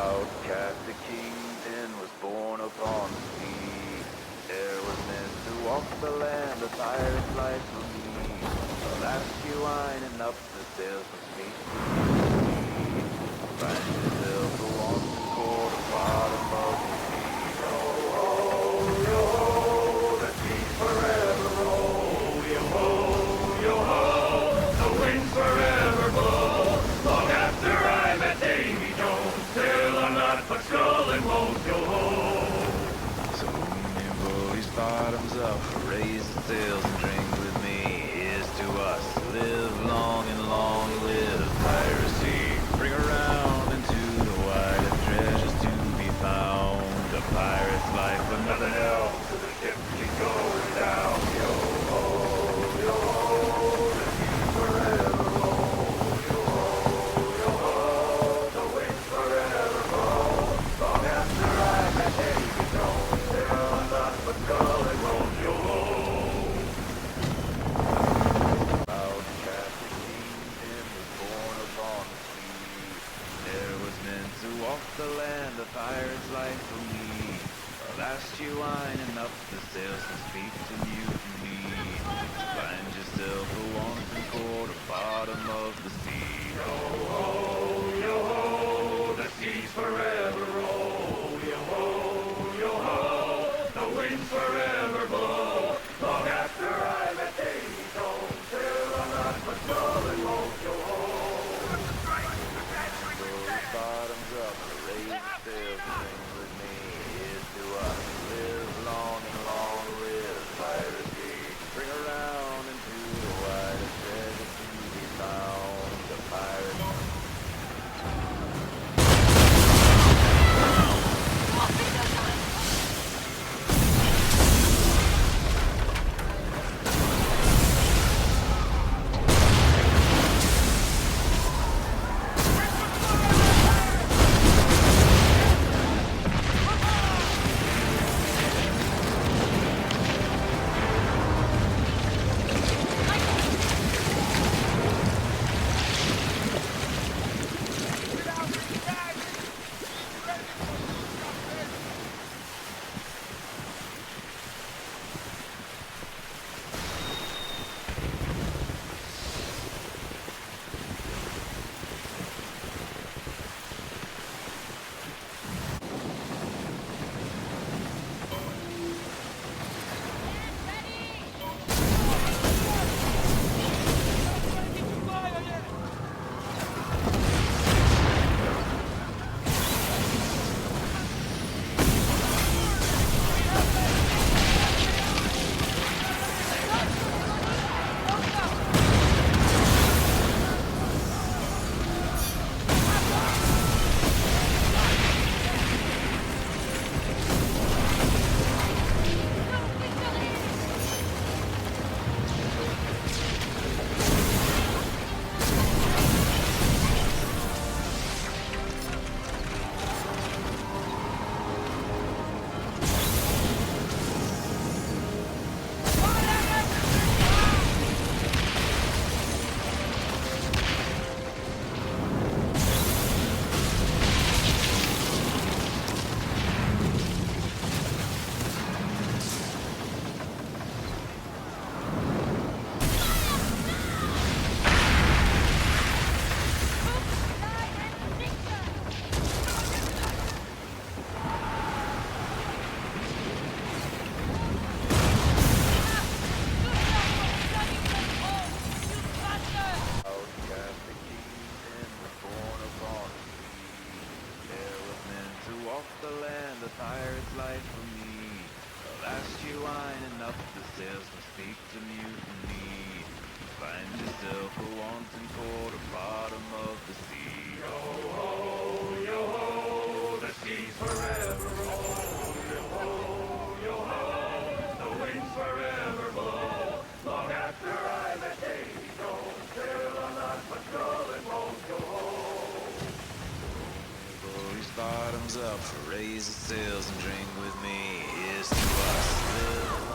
Outcast, the kingpin was born upon the sea. There was men to walk the land, a pirate's life for me. Alas, you winding up the sails from speak to me. Find yourself a wanton court, a bottom of the sea. Yo ho, yo ho, the seas forever roll. Yo ho, yo ho, the winds forever blow. Long after I met Davy Jones, still I'm not but skull and won't go home. So me boys, bottoms up, raise the sails and drink with me. Here's to us, live long and long live piracy. Bring around into the wide of treasures to be found. A pirate's life, but nothing else, till the ship keeps going down. Yo ho, yo ho, the seas forever roll. Yo ho, yo ho, the winds forever blow. Long after I met Davy Jones, still I'm not but skull and bones. Yo ho. Outcast, the kingpin was born upon the sea. There was meant to walk the land, a pirate's life for me. Alas, you winding up the sails and speak to mutiny. Find yourself a wanton court, a bottom of the sea. Yo ho, yo ho, the seas forever roll. Yo ho, yo ho, the winds forever blow. Long after I met Davy Jones, still I'm not but skull and won't go home. Those bottoms up, raise the sails and sing with me. Here's to us, live long and long live piracy. Bring around into the wide of treasure to be found. A pirate. Pirate's life for me. Alas, you winding up the sails to speak to mutiny. Find yourself a wanton court, a bottom of the sea. Yo ho, yo ho, the seas forever roll. Yo ho, yo ho, the winds forever blow. Long after I met Davy Jones, still I'm not but skull and bones. Go home. Boys, bottoms up, raise the sails and drink with me. Here's to us, live